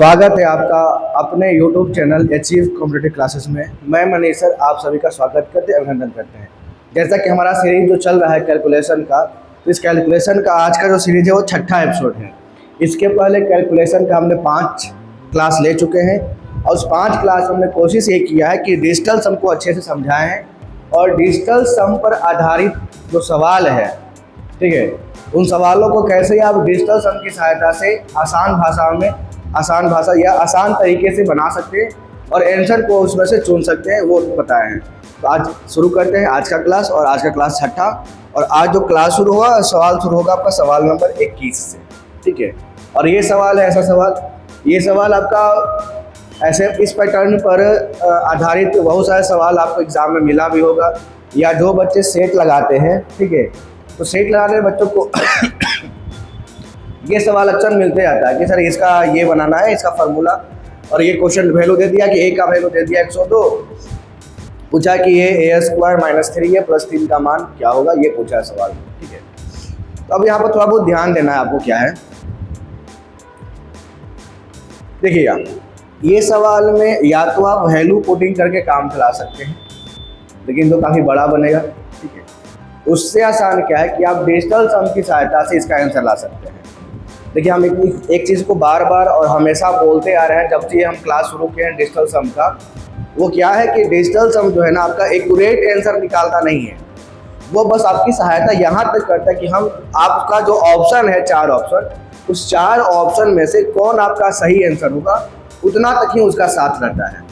स्वागत है आपका अपने YouTube channel achieve competitive classes में। मैं मनीष सर आप सभी का स्वागत करते अभिनंदन करते हैं। जैसा कि हमारा सीरीज जो चल रहा है कैलकुलेशन का, तो इस कैलकुलेशन का आज का जो सीरीज है वो 6ठा एपिसोड है। इसके पहले कैलकुलेशन का हमने 5 क्लास ले चुके हैं और उस 5 क्लास में हमने कोशिश ये किया है कि डिजिटल सम को अच्छे से समझाएँ और डिजिटल सम पर आधारित जो सवाल है, ठीक है, उन सवालों को कैसे आप डिजिटल सम की सहायता से आसान भाषा या आसान तरीके से बना सकते हैं और आंसर को उसमें से चुन सकते हैं, वो बताए हैं। तो आज शुरू करते हैं आज का क्लास। और आज का क्लास 6ठा और आज जो क्लास शुरू होगा, सवाल शुरू होगा आपका सवाल नंबर 21 से, ठीक है। और ये सवाल है ऐसा सवाल, ये सवाल आपका ऐसे इस पैटर्न पर आधारित बहुत सारे सवाल आपको एग्ज़ाम में मिला भी होगा, या जो बच्चे सेट लगाते हैं, ठीक है, तो सेट लगाने बच्चों को ये सवाल अक्सर मिलते जाता है कि सर इसका ये बनाना है, इसका फार्मूला, और ये क्वेश्चन वैल्यू दे दिया कि ए का वैल्यू दे दिया 102, पूछा कि ये a² - 3 है प्लस 3 का मान क्या होगा, ये पूछा है सवाल, ठीक है। तो अब यहाँ पर थोड़ा बहुत ध्यान देना है आपको। क्या है, देखिएगा, ये सवाल में या तो आप वैल्यू पुटिंग करके काम चला सकते हैं, लेकिन तो काफ़ी बड़ा बनेगा, ठीक है। उससे आसान क्या है कि आप डिजिटल सम की सहायता से इसका आंसर ला सकते हैं। देखिए, हम एक चीज़ को बार बार और हमेशा बोलते आ रहे हैं जब से हम क्लास शुरू किए हैं डिजिटल सम का, वो क्या है कि डिजिटल सम जो है ना, आपका एक्यूरेट आंसर निकालता नहीं है, वो बस आपकी सहायता यहाँ तक करता है कि हम आपका जो ऑप्शन है 4 ऑप्शन, उस 4 ऑप्शन में से कौन आपका सही आंसर होगा उतना तक ही उसका साथ रहता है,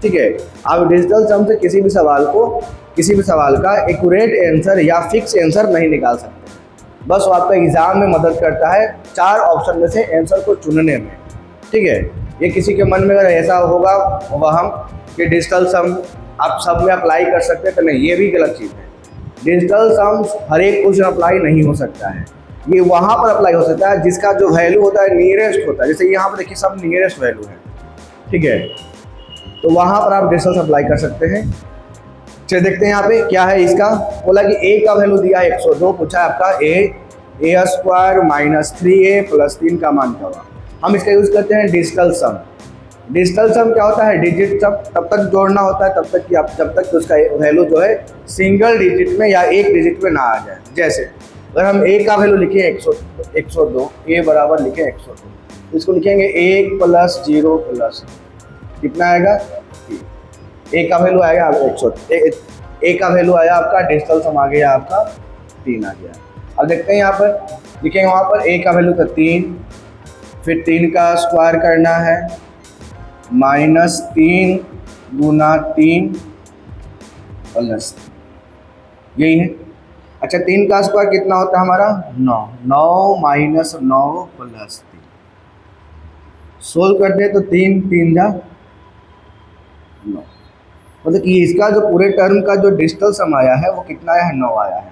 ठीक है। आप डिजिटल सम से किसी भी सवाल का एक्यूरेट आंसर या फिक्स आंसर नहीं निकाल सकते, बस वो आपका एग्ज़ाम में मदद करता है 4 ऑप्शन में से आंसर को चुनने में, ठीक है। ये किसी के मन में अगर ऐसा होगा वहम कि डिजिटल सम आप सब में अप्लाई कर सकते हैं, तो नहीं, ये भी गलत चीज़ है। डिजिटल सम हर एक क्वेश्चन अप्लाई नहीं हो सकता है, ये वहाँ पर अप्लाई हो सकता है जिसका जो वैल्यू होता है नियरेस्ट होता है। जैसे यहाँ पर देखिए सब नियरेस्ट वैल्यू है, ठीक है, तो वहाँ पर आप डिजिटल अप्लाई कर सकते हैं। चलिए देखते हैं यहाँ पे क्या है। इसका बोला कि a का वैल्यू दिया है 102, पूछा है आपका a² - 3a प्लस 3 का मान क्या होगा। हम इसका यूज़ करते हैं डिजिटल सम। डिजिटल सम क्या होता है, डिजिट तब तक जोड़ना होता है तब तक कि आप जब तक उसका वैल्यू जो है सिंगल डिजिट में या एक डिजिट में ना आ जाए। जैसे अगर हम a का वैल्यू लिखें 102, a बराबर लिखें 102, इसको लिखेंगे 1 + 0 + कितना आएगा, ए का वैल्यू आएगा 100, ए का वैल्यू आया आपका, डिजिटल सम आ गया आपका 3 आ गया। अब देखते हैं यहाँ पर लिखेंगे, वहाँ पर ए का वैल्यू था 3, फिर 3 का स्क्वायर करना है -3 × 3 + यही है। अच्छा, 3 का स्क्वायर कितना होता है हमारा 9, 9 - 9 + 3, सोल्व करते हैं तो 3 × 3 = 9, मतलब कि इसका जो पूरे टर्म का जो डिजिटल सम आया है वो कितना आया है, 9 आया है।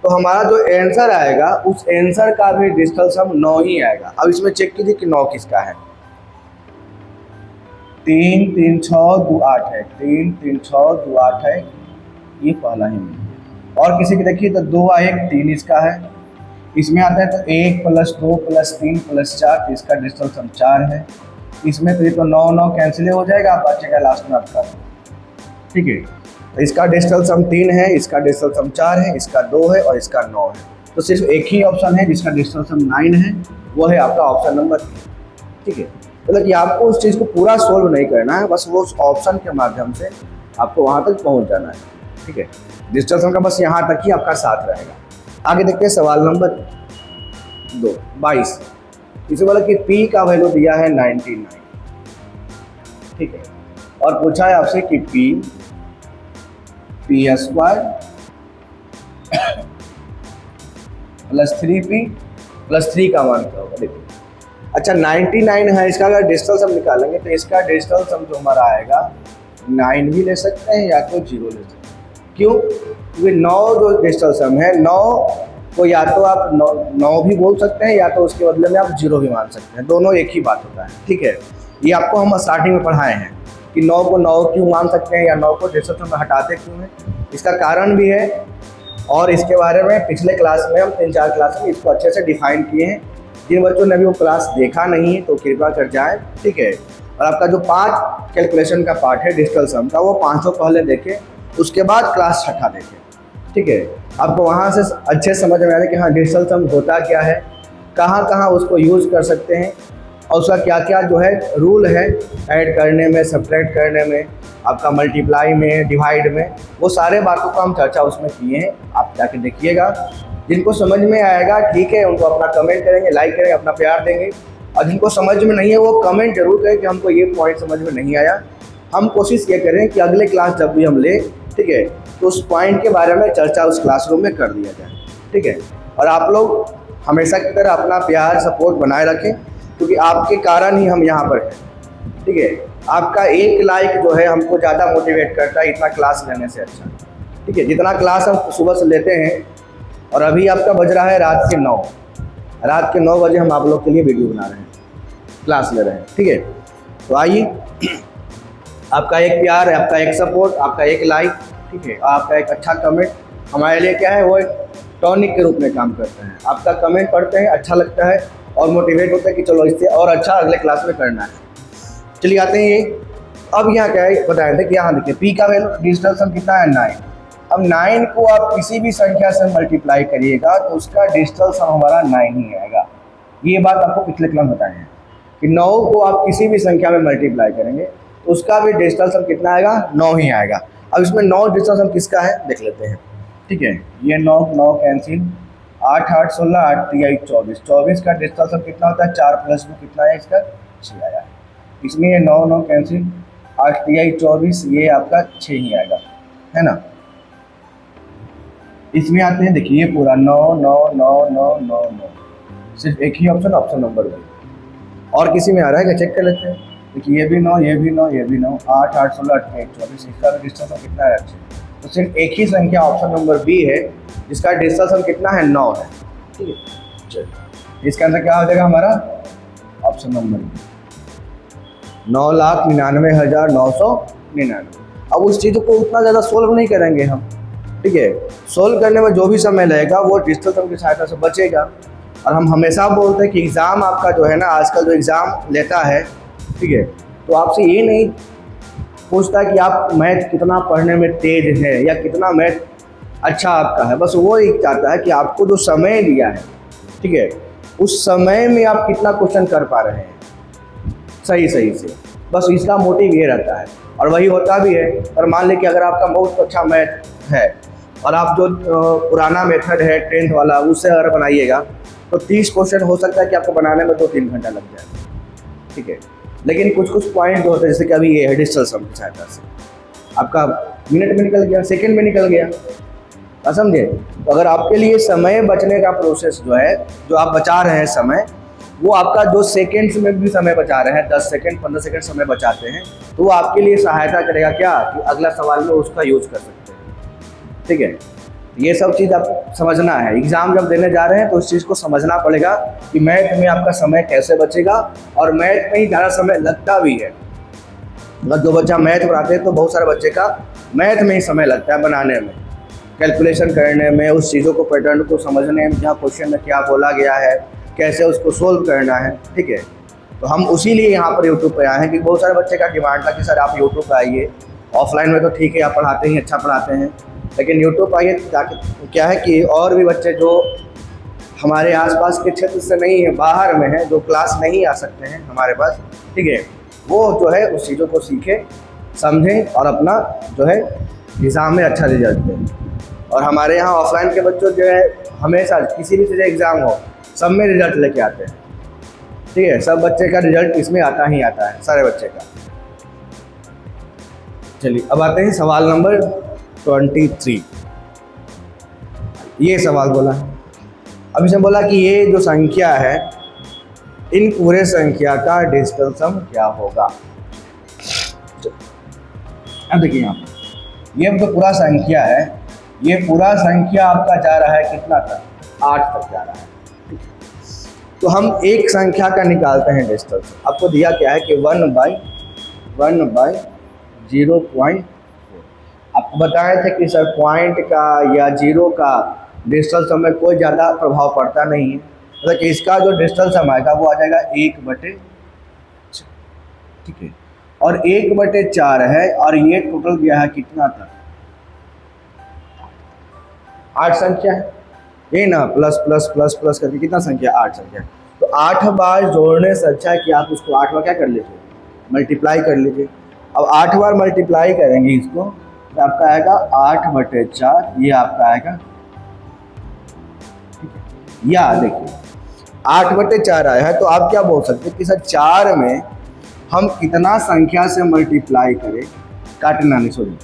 तो हमारा जो आंसर आएगा उस आंसर का भी डिजिटल सम 9 ही आएगा। अब इसमें चेक कीजिए कि 9 किसका है। 3 3 6 2 8 है, 3 3 6 2 8 है, ये पहला ही नहीं। और किसी की देखिए तो 2 1 3 इसका है। इसमें आता है तो 1 + 2 + 3 + 4, तो इसका डिजिटल सम 4 है। इसमें तो ये तो 9 9 कैंसिल हो जाएगा, आप बचेगा लास्ट में आपका, ठीक है। तो इसका डिजिटल सम 3 है, इसका डिजिटल सम 4 है, इसका 2 है और इसका 9 है। तो सिर्फ एक ही ऑप्शन है जिसका डिजिटल सम 9 है, वो है आपका ऑप्शन नंबर 3, ठीक है। मतलब कि आपको उस चीज़ को पूरा सोल्व नहीं करना है, बस वो उस ऑप्शन के माध्यम से आपको वहाँ तक पहुँच जाना है, ठीक है। डिजिटल सम का बस यहाँ तक ही आपका साथ रहेगा। आगे देखते हैं सवाल नंबर 2 22। इसे बोला कि p का वैल्यू दिया है 99, ठीक है, और पूछा है आपसे कि p² + 3p + 3 का मान क्या होगा। देखिए, अच्छा 99 है, इसका अगर डिजिटल सम निकालेंगे तो इसका डिजिटल सम जो हमारा आएगा 9 भी ले सकते हैं या तो 0 ले सकते हैं। क्यों, क्योंकि 9 जो डिजिटल सम है, 9 को या तो आप 9 भी बोल सकते हैं या तो उसके बदले में आप 0 भी मान सकते हैं, दोनों एक ही बात होता है, ठीक है। ये आपको हम स्टार्टिंग में पढ़ाए हैं कि 9 को 9 क्यों मान सकते हैं या 9 को डिजिटल सम में हटाते क्यों हैं, इसका कारण भी है। और इसके बारे में पिछले क्लास में हम 3-4 क्लास में इसको अच्छे से डिफाइन किए हैं जिन बच्चों ने अभी वो क्लास देखा नहीं है तो कृपया कर जाएं, ठीक है। और आपका जो 5 कैलकुलेशन का पार्ट है डिजिटल सम का, वो 5 पहले देखें, उसके बाद क्लास 6 देखें, ठीक है। आपको वहाँ से अच्छे समझ में आ रहा है कि हाँ डिजिटल सम होता क्या है, कहाँ कहाँ उसको यूज़ कर सकते हैं, और उसका क्या क्या जो है रूल है ऐड करने में, सब्ट्रैक्ट करने में, आपका मल्टीप्लाई में, डिवाइड में, वो सारे बातों का हम चर्चा उसमें किए हैं। आप जाके देखिएगा, जिनको समझ में आएगा ठीक है, उनको अपना कमेंट करेंगे, लाइक करेंगे, अपना प्यार देंगे, और जिनको समझ में नहीं है वो कमेंट जरूर करें कि हमको ये पॉइंट समझ में नहीं आया। हम कोशिश ये करें कि अगले क्लास जब भी हम लें, ठीक है, तो उस पॉइंट के बारे में चर्चा उस क्लासरूम में कर दिया जाए, ठीक है। और आप लोग हमेशा की तरह अपना प्यार सपोर्ट बनाए रखें, क्योंकि आपके कारण ही हम यहाँ पर हैं, ठीक है। आपका एक लाइक जो है हमको ज़्यादा मोटिवेट करता है इतना क्लास लेने से अच्छा, ठीक है। जितना क्लास हम सुबह से लेते हैं, और अभी आपका बज रहा है रात के 9 बजे हम आप लोग के लिए वीडियो बना रहे हैं, क्लास ले रहे हैं, ठीक है। तो आइए, आपका एक प्यार, आपका एक सपोर्ट, आपका एक लाइक, ठीक है, आपका एक अच्छा कमेंट हमारे लिए क्या है, वो एक टॉनिक के रूप में काम करते हैं। आपका कमेंट पढ़ते हैं, अच्छा लगता है और मोटिवेट होता है कि चलो इससे और अच्छा अगले क्लास में करना है। चलिए आते हैं ये, अब यहाँ क्या है बताए थे कि यहाँ देखिए पी का वैल्यू डिजिटल सम कितना है 9। अब 9 को आप किसी भी संख्या से मल्टीप्लाई करिएगा तो उसका डिजिटल सम हमारा 9 ही आएगा। ये बात आपको पिछले क्लास में बताए हैं कि 9 को आप किसी भी संख्या में मल्टीप्लाई करेंगे तो उसका भी डिजिटल सम कितना आएगा, 9 ही आएगा। अब इसमें 9 डिजिटल सम किसका है देख लेते हैं, ठीक है। ये 9 कैंसिल, 8 8 16, 8 3 24, 24 का डिजिटल सम कितना होता है, 4 + 2 कितना है इसका 6 आया। इसमें ये 9 कैंसिल, 8 3 24, ये आपका 6 ही आएगा, है ना। इसमें आते हैं, देखिए ये पूरा 9 9 9 9 9 9, सिर्फ एक ही ऑप्शन नंबर 2। और किसी में आ रहा है क्या, चेक कर लेते हैं। देखिए ये भी 9, ये भी 9, ये भी 9, 8 8 16, 8 3 24, इसका डिजिटल सम कितना है 6। तो सिर्फ एक ही संख्या ऑप्शन नंबर बी है जिसका डिजिटल सम कितना है 9 है, ठीक है। चलिए इसका आंसर क्या हो जाएगा हमारा, ऑप्शन नंबर बी, 9,99,999। अब उस चीज़ को उतना ज़्यादा सोल्व नहीं करेंगे हम, ठीक है। सोल्व करने में जो भी समय लगेगा वो डिजिटल सम की सहायता से बचेगा। और हम हमेशा बोलते हैं कि एग्ज़ाम आपका जो है ना, आजकल जो एग्ज़ाम लेता है, ठीक है, तो आपसे ये नहीं पूछता कि आप मैथ कितना पढ़ने में तेज है या कितना मैथ अच्छा आपका है, बस वो ही चाहता है कि आपको जो समय दिया है, ठीक है, उस समय में आप कितना क्वेश्चन कर पा रहे हैं सही से, बस इसका मोटिव ये रहता है। और वही होता भी है। और मान लें कि अगर आपका बहुत अच्छा मैथ है और आप जो पुराना मेथड है 10th वाला उससे अगर बनाइएगा तो 30 क्वेश्चन हो सकता है कि आपको बनाने में 2-3 घंटा लग जाए, ठीक है। लेकिन कुछ पॉइंट होते हैं, जैसे कि अभी ये है डिजिटल सम की सहायता से आपका मिनट में निकल गया, सेकंड में निकल गया, समझे। तो अगर आपके लिए समय बचने का प्रोसेस जो है, जो आप बचा रहे हैं समय, वो आपका जो सेकंड्स में भी समय बचा रहे हैं, 10 सेकंड 15 सेकंड समय बचाते हैं, तो वो आपके लिए सहायता करेगा क्या कि अगला सवाल में उसका यूज़ कर सकते हैं, ठीक है। ये सब चीज़ आप समझना है। एग्ज़ाम जब देने जा रहे हैं तो उस चीज़ को समझना पड़ेगा कि मैथ में आपका समय कैसे बचेगा, और मैथ में ही ज़्यादा समय लगता भी है। अगर जो बच्चा मैथ पढ़ाते हैं तो बहुत सारे बच्चे का मैथ में ही समय लगता है बनाने में, कैलकुलेशन करने में, उस चीज़ों को पैटर्न को समझने में, जहाँ क्वेश्चन में क्या बोला गया है, कैसे उसको सोल्व करना है, ठीक है। तो हम उसी लिए यहाँ पर यूट्यूब पे आए हैं कि बहुत सारे बच्चे का डिमांड था कि सर आप यूट्यूब पे आइए। ऑफलाइन में तो ठीक है आप पढ़ाते हैं, अच्छा पढ़ाते हैं, लेकिन यूट्यूब आइए ताकि क्या है कि और भी बच्चे जो हमारे आसपास के क्षेत्र से नहीं है, बाहर में है, जो क्लास नहीं आ सकते हैं हमारे पास, ठीक है, वो जो है उस चीज़ों को सीखें, समझें और अपना जो है एग्ज़ाम में अच्छा रिजल्ट दें। और हमारे यहाँ ऑफलाइन के बच्चों जो है हमेशा किसी भी चीज़ एग्ज़ाम हो सब में रिजल्ट लेके आते हैं, ठीक है। सब बच्चे का रिजल्ट इसमें आता ही आता है, सारे बच्चे का। चलिए अब आते हैं सवाल नंबर 23। ये सवाल बोला है, अब इसने बोला कि ये जो संख्या है, इन पूरे संख्या का डिजिटल सम क्या होगा। अब देखिए यहाँ ये तो पूरा संख्या है, ये पूरा संख्या आपका जा रहा है कितना तक, 8 तक जा रहा है। तो हम एक संख्या का निकालते हैं डिजिटल सम। आपको दिया क्या है कि 1/0.4। आपको बताए थे कि सर पॉइंट का या 0 का डिजिटल सम में कोई ज़्यादा प्रभाव पड़ता नहीं है, मतलब कि इसका जो डिजिटल सम आएगा वो आ जाएगा 1/4, ठीक है। और 1/4 है और ये टोटल गया है कितना था, 8 संख्या है ये ना, प्लस प्लस प्लस प्लस करके कितना संख्या, 8 संख्या। तो 8 बार जोड़ने से अच्छा है कि आप उसको 8 बार क्या कर लीजिए, मल्टीप्लाई कर लीजिए। अब 8 बार मल्टीप्लाई करेंगे इसको तो आपका आएगा 8/4, ये आपका आएगा, ठीक है। या देखिए 8/4 आया है तो आप क्या बोल सकते हैं कि सर 4 में हम कितना संख्या से मल्टीप्लाई करें, काटना नहीं, सॉरी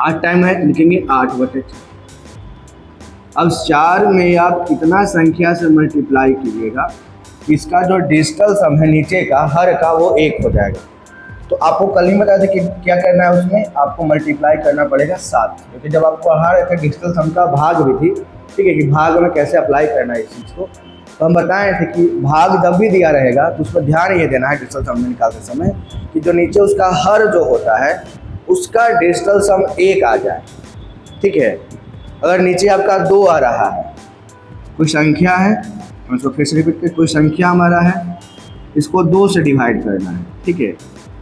8 टाइम है, लिखेंगे 8/4। अब 4 में आप कितना संख्या से मल्टीप्लाई कीजिएगा, इसका जो डिजिटल सम है नीचे का हर का वो 1 हो जाएगा। तो आपको कल ही बताया था कि क्या करना है, उसमें आपको मल्टीप्लाई करना पड़ेगा 7, क्योंकि जब आपको हर का डिजिटल सम का भाग भी थी, ठीक है, कि भाग में कैसे अप्लाई करना है इस चीज़ को, तो हम बताए थे कि भाग जब भी दिया रहेगा तो उस पर ध्यान ये देना है डिजिटल सम में निकालते समय कि जो नीचे उसका हर जो होता है उसका डिजिटल सम 1 आ जाए, ठीक है। अगर नीचे आपका 2 आ रहा है, कोई संख्या है, हम इसको फिर से रिपीट करें, कोई संख्या हमारा है, इसको 2 से डिवाइड करना है, ठीक है।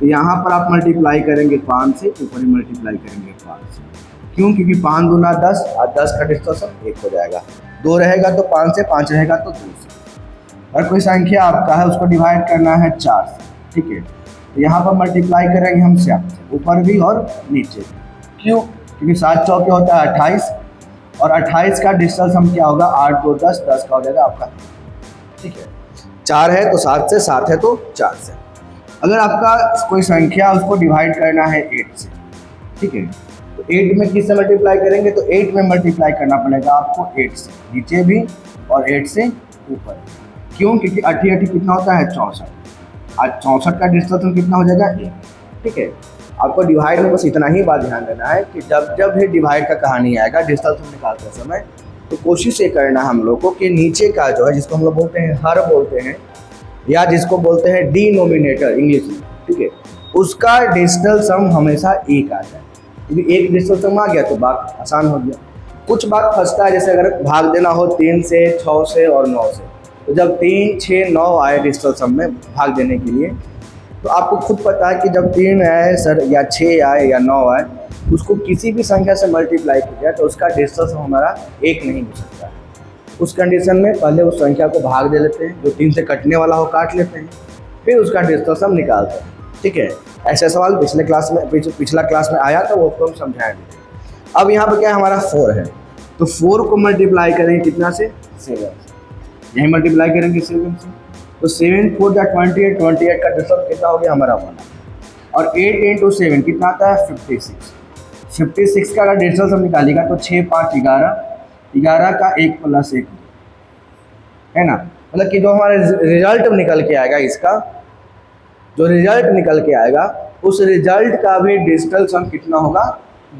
तो यहाँ पर आप मल्टीप्लाई करेंगे 5 से, ऊपर ही मल्टीप्लाई करेंगे 5 से, क्यों, क्योंकि 5 दूना 10 और 10 का डिजिटल सम 1 हो जाएगा। 2 रहेगा तो 5 से, 5 रहेगा तो 2 से। और कोई संख्या आपका है उसको डिवाइड करना है 4 से, ठीक है। तो यहाँ पर मल्टीप्लाई करेंगे हम 7 से, ऊपर भी और नीचे भी, क्यों, क्योंकि 7 चौके होता है 28 और 28 का डिजिटल सम क्या होगा, 8 2 10, 10 का हो जाएगा आपका, ठीक है। 4 है तो 7 से, 7 है तो 4 से। अगर आपका कोई संख्या उसको डिवाइड करना है 8 से, ठीक है, तो 8 में किससे मल्टीप्लाई करेंगे, तो 8 में मल्टीप्लाई करना पड़ेगा आपको 8 से, नीचे भी और 8 से ऊपर, क्यों, क्योंकि 8 8 कितना होता है 64, आज 64 का डिजिटल सम कितना हो जाएगा 1, ठीक है। आपको डिवाइड में बस इतना ही बात ध्यान देना है कि जब जब भी डिवाइड का कहानी आएगा डिजिटल सम निकालते समय, तो कोशिश ये करना हम लोग को कि नीचे का जो है, जिसको हम लोग बोलते हैं हर बोलते हैं या जिसको बोलते हैं डिनोमिनेटर इंग्लिश में, ठीक है, उसका डिजिटल सम हमेशा 1 आ जाए, क्योंकि 1 डिजिटल सम आ गया तो बात आसान हो गया। कुछ बात फंसता है, जैसे अगर भाग देना हो 3 से, 6 से और 9 से, तो जब 3 6 9 आए डिजिटल सम में भाग देने के लिए, तो आपको खुद पता है कि जब 3 आए सर या 6 आए या 9 आए, उसको किसी भी संख्या से मल्टीप्लाई किया तो उसका डिजिटल सम हमारा 1 नहीं हो सकता है। उस कंडीशन में पहले उस संख्या को भाग दे लेते हैं, जो 3 से कटने वाला हो काट लेते हैं, फिर उसका डिजिटल सम निकालते हैं, ठीक है। ऐसा सवाल पिछले क्लास में पिछला क्लास में आया था, वो हम समझाएंगे। अब यहाँ पर क्या हमारा 4 है, तो 4 को मल्टीप्लाई करेंगे कितना से, 7 से, यही मल्टीप्लाई करेंगे 7 से, तो 7 4 जा 28, 28 का डिजिटल कितना हो गया हमारा 1, और 8 × 7 कितना आता है 56, 56 का अगर डिजिटल सम निकालेगा तो 6 5 11, 11 का 1 + 1 है ना, मतलब कि जो हमारे रिजल्ट निकल के आएगा, इसका जो रिजल्ट निकल के आएगा उस रिजल्ट का भी डिजिटल सम कितना होगा,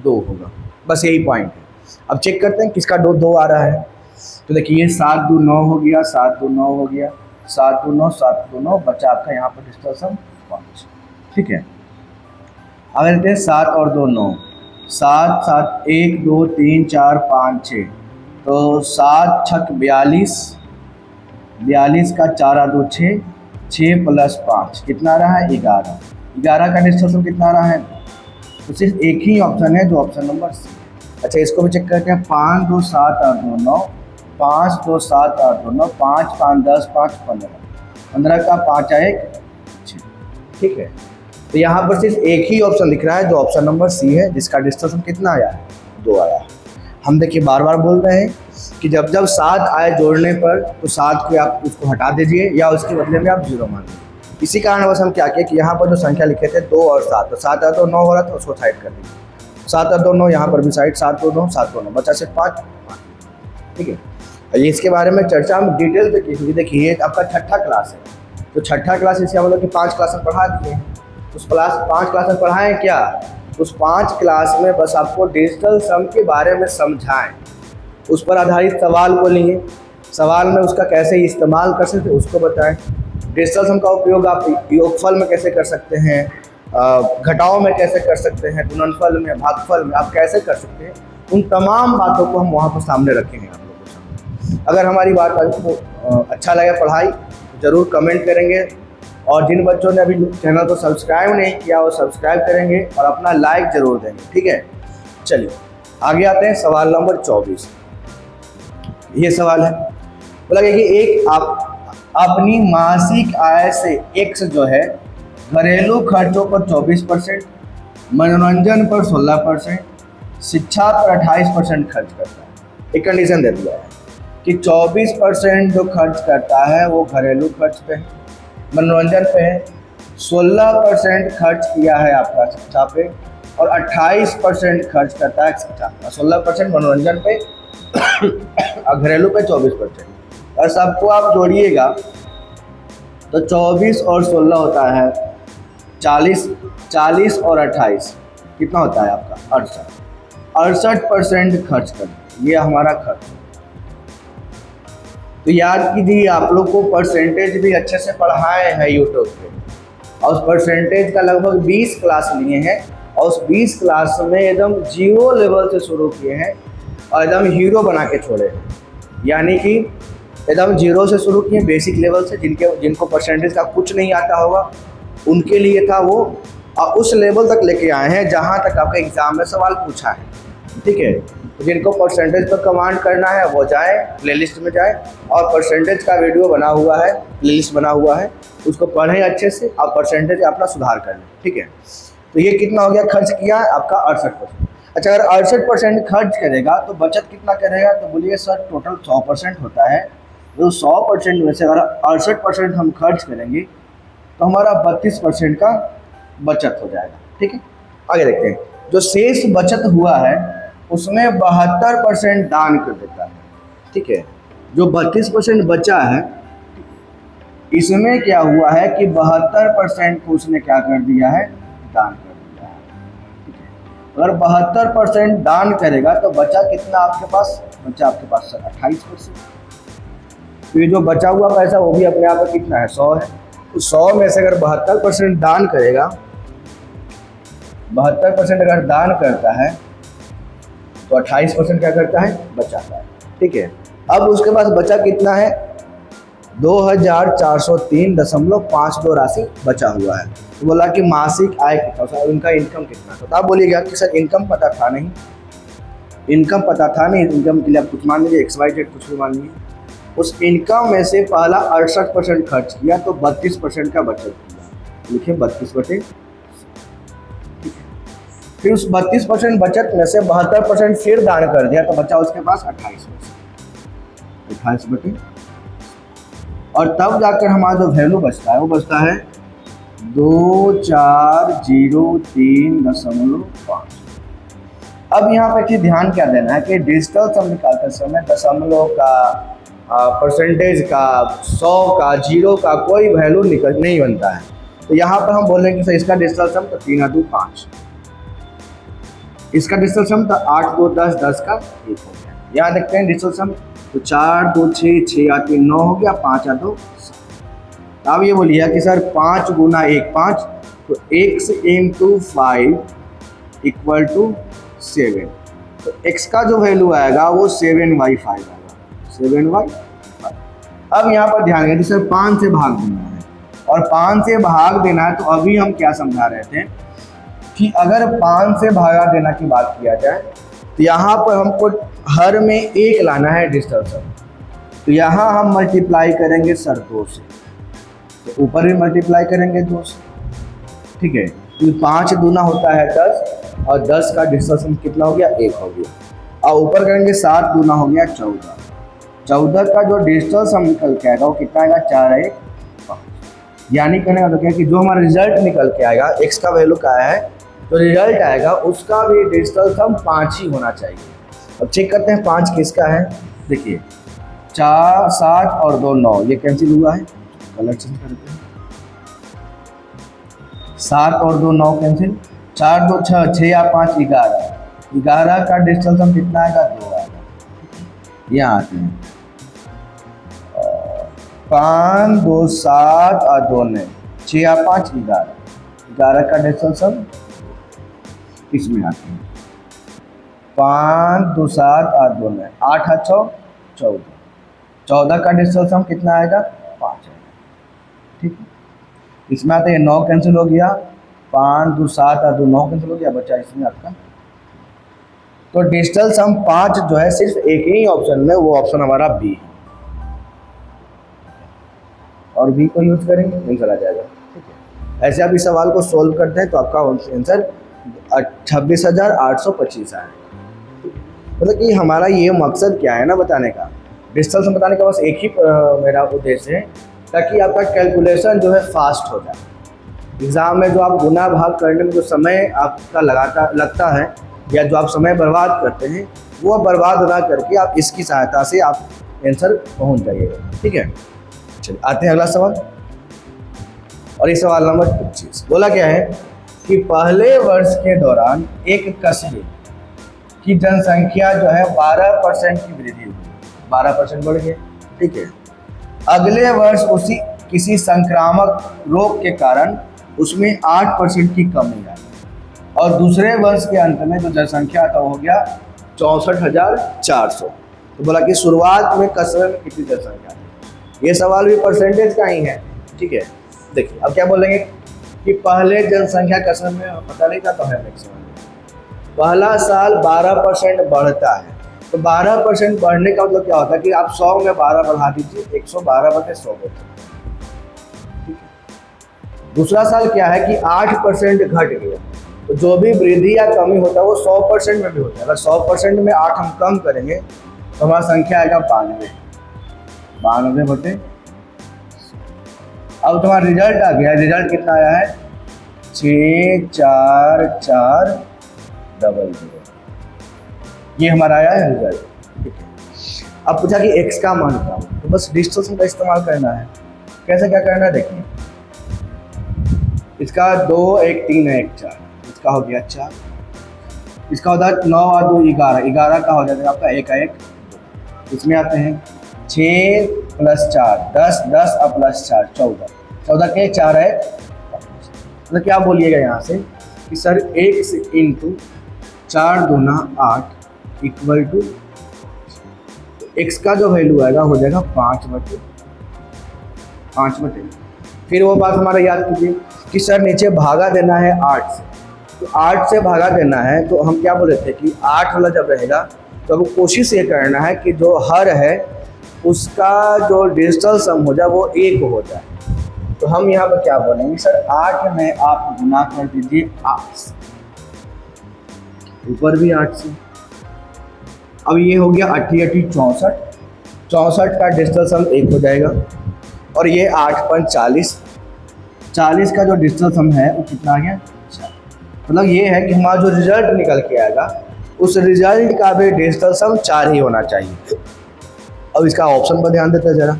2 होगा, बस यही पॉइंट है। अब चेक करते हैं किसका 2 आ रहा है, तो देखिए 7 2 9 हो गया, 7 2 9 हो गया, 7 2 9, 7 2 9, बचा आपका यहाँ पर डिजिटल सम 5, ठीक है। अगर लेते हैं 7 और 2 9, 7 7 1 2 3 4 5 6, तो 7 6 42, 42 का 4 2 6, 6 + 5 कितना आ रहा है 11, 11 का डिजिटल सम कितना आ रहा है, तो सिर्फ एक ही ऑप्शन है जो ऑप्शन नंबर सी है। अच्छा इसको भी चेक करते हैं, 5 2 7 8 2 9, 5 2 7 8 2 9, 5 5 10 5 15, 15 का 5 1 6, ठीक है। तो यहाँ पर सिर्फ एक ही ऑप्शन दिख रहा है जो ऑप्शन नंबर सी है, जिसका डिजिटल सम कितना आया है, 2 आया है। हम देखिए बार बार बोल रहे हैं कि जब जब 7 आए जोड़ने पर तो 7 को आप उसको हटा दीजिए या उसके बदले में आप 0 मान लीजिए। इसी कारण बस हम क्या किए कि यहाँ पर जो संख्या लिखे थे 2 और 7, तो 7 और 2 9 हो रहा था, उसको साइड कर दीजिए, 7 और 2 9 यहाँ पर भी साइड, 7 2 9 7 2 9, बचा सिर्फ 5, ठीक है। ये इसके बारे में चर्चा हम डिटेल पे की। देखिए ये आपका छठा क्लास है, तो छठा क्लास इसका मतलब कि 5 क्लास में पढ़ा दिए, उस क्लास 5 क्लास में पढ़ाएं क्या, उस 5 क्लास में बस आपको डिजिटल सम के बारे में समझाएं, उस पर आधारित सवाल को लिए, सवाल में उसका कैसे इस्तेमाल कर सकते उसको बताएं, डिजिटल सम का उपयोग आप योगफल में कैसे कर सकते हैं, घटाव में कैसे कर सकते हैं, गुणनफल में, भागफल में आप कैसे कर सकते हैं, उन तमाम बातों को हम वहाँ पर सामने रखेंगे आप लोगों के सामने। अगर हमारी बात आपको अच्छा लगे पढ़ाई तो ज़रूर कमेंट करेंगे, और जिन बच्चों ने अभी चैनल को सब्सक्राइब नहीं किया वो सब्सक्राइब करेंगे और अपना लाइक ज़रूर देंगे, ठीक है। चलिए आगे आते हैं, सवाल नंबर 24। ये सवाल है, बोला गया कि एक आप अपनी मासिक आय से एक्स जो है घरेलू खर्चों पर 24%, मनोरंजन पर 16%, शिक्षा पर 28% खर्च करता है। एक कंडीशन दे दिया है कि 24% जो खर्च करता है वो घरेलू खर्च पे है, मनोरंजन पे है, 16% खर्च किया है आपका शिक्षा पे, और 28% खर्च करता है शिक्षा, 16% मनोरंजन पे और घरेलू पे 24%। और सबको आप जोड़िएगा तो 24 और 16 होता है 40, 40 और 28 कितना होता है आपका 68% खर्च करते, ये हमारा खर्च। तो याद कीजिए, आप लोग को परसेंटेज भी अच्छे से पढ़ाए हैं यूट्यूब पे, और उस परसेंटेज का लगभग 20 क्लास लिए हैं, और उस 20 क्लास में एकदम 0 लेवल से शुरू किए हैं और एकदम हीरो बना के छोड़े हैं। यानी कि एकदम 0 से शुरू किए, बेसिक लेवल से, जिनको परसेंटेज का कुछ नहीं आता होगा उनके लिए था वो, और उस लेवल तक लेके आए हैं जहाँ तक आपका एग्ज़ाम में सवाल पूछा है, ठीक है। तो जिनको परसेंटेज पर कमांड करना है वो जाए, प्लेलिस्ट में जाए, और परसेंटेज का वीडियो बना हुआ है, प्लेलिस्ट बना हुआ है, उसको पढ़ें अच्छे से और परसेंटेज अपना सुधार कर लें, ठीक है। तो ये कितना हो गया, खर्च किया आपका 68%। अच्छा, अगर 68% खर्च करेगा तो बचत कितना करेगा, तो बोलिए सर टोटल 100% होता है, तो 100% में से अगर 68% हम खर्च करेंगे तो हमारा 32% का बचत हो जाएगा, ठीक है। आगे देखते हैं, जो शेष बचत हुआ है उसमें 72% दान कर देता है, ठीक है। जो 32% बचा है इसमें क्या हुआ है कि 72% को उसने क्या कर दिया है, दान कर दिया है, ठीक है। अगर 72% दान करेगा तो बचा कितना आपके पास, बचा आपके पास 28%। तो ये जो बचा हुआ पैसा वो भी अपने आप में कितना है, 100 है। तो 100 में से अगर 72% दान करेगा, 72% अगर दान करता है तो 28% क्या करता है, बचाता है, ठीक है। अब उसके पास बचा कितना है, 2403.52 राशि बचा हुआ है। तो बोला कि मासिक आय कितना, उनका इनकम कितना, तो आप बोलिएगा कि सर इनकम पता था नहीं, इनकम पता था नहीं, इनकम के लिए आप कुछ मान लीजिए, XYZ कुछ भी मान लीजिए। उस इनकम में से पहला 68% खर्च किया तो 32% का बचत किया, लिखिए 32%, फिर उस 32% बचत में से 72% फिर दान कर दिया तो बचा उसके पास 28%, और तब जाकर हमारा जो वैल्यू बचता है वो बचता है 2403.5। अब यहाँ पर चीज़ ध्यान क्या देना है कि डिजिटल सम निकालते समय दशमलव का, परसेंटेज का, 100 का, 0 का कोई वैल्यू नहीं बनता है। तो यहाँ पर हम बोलेंगे कि सर इसका डिजिटल सम तो 3 और 2 5, इसका डिजिटल सम तो 8 2 10 10 का 1 हो गया। यहाँ देखते हैं डिजिटल सम, तो 4 2 6 6 8 3 9 हो गया, 5 और 2 7। अब ये बोलिए कि सर 5 गुना 1 5, तो x इंटू 5 इक्वल टू 7। तो x का जो वैल्यू आएगा वो 7/5 आएगा, 7/5। अब यहाँ पर ध्यान दें, सर 5 से भाग देना है, और 5 से भाग देना है, तो अभी हम क्या समझा रहे थे कि अगर 5 से भागा देना की बात किया जाए तो यहाँ पर हमको हर में 1 लाना है डिजिटल सम। तो यहाँ हम मल्टीप्लाई करेंगे सर 2 से, तो ऊपर भी मल्टीप्लाई करेंगे 2 से, ठीक है। तो 5 दूना होता है 10, और 10 का डिजिटल सम कितना हो गया, 1 हो गया। और ऊपर करेंगे 7 दूना हो गया 14, 14 का जो डिजिटल सम निकल के आएगा वो कितना आएगा, 4 1 5। यानी कहने का तो क्या कि जो हमारा रिजल्ट निकल के आएगा, x का वैल्यू क्या है, तो रिजल्ट आएगा उसका भी डिजिटल सम 5 ही होना चाहिए। अब चेक करते हैं 5 किसका है, देखिए 4 7 और 2 9, ये कैंसिल हुआ है, कलर चेंज करते हैं, 7 और 2 9 कैंसिल, 4 2 6 6 या 5 11, 11 का डिजिटल सम कितना आएगा, 2 आएगा। यहाँ आते हैं 5 2 7 और 2 9, 6 या 5 11, 11 का डिजिटल सम इसमें आते हैं 5 2 7 और 2 9, 8 और 6 14, 14 का डिजिटल सम कितना आएगा, 5 आएगा। ठीक है, इसमें आता है 9 कैंसिल हो गया, 5 2 7 और 2 9 कैंसिल हो गया, बचा इसमें आपका। तो डिजिटल सम 5 जो है सिर्फ एक ही ऑप्शन में, वो ऑप्शन हमारा बी है, और बी को यूज करेंगे आंसर आ जाएगा। ठीक है, ऐसे आप इस सवाल को सोल्व करते हैं तो आपका आंसर 26,825 आएगा। मतलब कि हमारा ये मकसद क्या है ना बताने का, डिजिटल सम बताने का बस एक ही मेरा उद्देश्य है, ताकि आपका कैलकुलेशन जो है फास्ट हो जाए। एग्ज़ाम में जो आप गुना भाग करने में जो समय आपका लगता है या जो आप समय बर्बाद करते हैं, वो बर्बाद ना करके आप इसकी सहायता से आप आंसर पहुंच जाइएगा। ठीक है, चलिए आते हैं अगला सवाल। और ये सवाल नंबर 25 बोला क्या है कि पहले वर्ष के दौरान एक कस्बे की जनसंख्या जो है 12% की वृद्धि हुई, 12% बढ़ गई। ठीक है, अगले वर्ष उसी किसी संक्रामक रोग के कारण उसमें 8% की कमी आई, और दूसरे वर्ष के अंत में जो जनसंख्या था वो हो गया 64,400। तो बोला कि शुरुआत में कस्बे में कितनी जनसंख्या थी। ये सवाल भी परसेंटेज का ही है। ठीक है, देखिए अब क्या बोलेंगे कि पहले जनसंख्या कस्बे में पता नहीं था, तो है पहला साल 12% बढ़ता है, तो 12% बढ़ने का मतलब क्या होता है कि आप 100 में 12 बढ़ा दीजिए, 112/100 होता है। ठीक है, दूसरा साल क्या है कि 8% घट गया, तो जो भी वृद्धि या कमी होता है वो 100% में भी होता है। अगर 100% में 8 हम कम करेंगे तो हमारा संख्या आएगा 92, 92/100। अब तुम्हारा रिजल्ट आ गया, रिजल्ट कितना आया है 64400, ये हमारा आया है रिजल्ट। ठीक है, अब पूछा कि x का मान क्या हो, तो बस डिजिटल सम का इस्तेमाल करना है। कैसे क्या करना है देखिए, इसका 2 1 3 1 4, इसका हो गया 4, इसका होता है 9 और 2 11, 11 का हो जाएगा आपका 1 1 2। इसमें आते हैं 6 + 4 10, 10 और +4 14, 14 के 4 है। मतलब क्या बोलिएगा यहाँ से कि सर x × 4 दूना 8 इक्वल टू x का जो वैल्यू आएगा हो जाएगा 5/5। फिर वो बात हमारा याद कीजिए कि सर नीचे भागा देना है 8 से, तो 8 से भागा देना है, तो हम क्या बोले थे कि 8 वाला जब रहेगा तो अब कोशिश ये करना है कि जो हर है उसका जो डिजिटल सम हो जाए वो 1 हो जाए। तो हम यहाँ पर क्या बोलेंगे सर 8 में आप गुना कर दीजिए 8 से, ऊपर भी 8 से। अब ये हो गया 8 8 64, 64 का डिजिटल सम 1 हो जाएगा, और ये 8 5 40, 40 का जो डिजिटल सम है वो कितना आ गया 4। मतलब ये है कि हमारा जो रिजल्ट निकल के आएगा उस रिजल्ट का भी डिजिटल सम 4 ही होना चाहिए। अब इसका ऑप्शन पर ध्यान देते हैं जरा,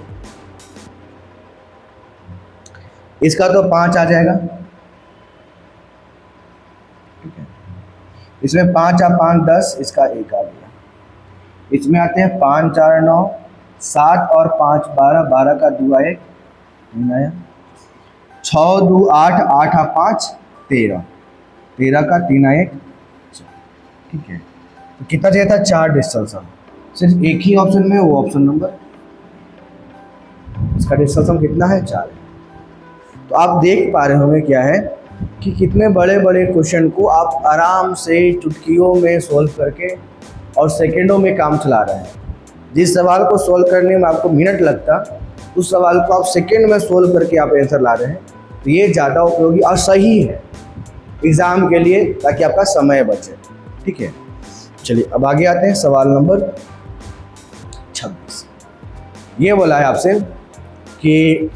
इसका तो 5 आ जाएगा। ठीक है, इसमें 5 और 5 10, इसका 1 आ गया। इसमें आते हैं 5 4 9, 7 और 5 12, 12 का 2 1 3 आया, 6 2 8, 8 और 5 13, 13 का 3 1। ठीक है, तो कितना चाहिए था 4 डिजिटल सम, सिर्फ एक ही ऑप्शन में, वो ऑप्शन नंबर, इसका डिजिटल सम कितना है 4। तो आप देख पा रहे होंगे क्या है कि कितने बड़े बड़े क्वेश्चन को आप आराम से चुटकियों में सोल्व करके और सेकंडों में काम चला रहे हैं। जिस सवाल को सोल्व करने में आपको मिनट लगता, उस सवाल को आप सेकंड में सोल्व करके आप आंसर ला रहे हैं। तो ये ज़्यादा उपयोगी और सही है एग्ज़ाम के लिए, ताकि आपका समय बचे। ठीक है, चलिए अब आगे आते हैं सवाल नंबर 26। ये बोला है आपसे कि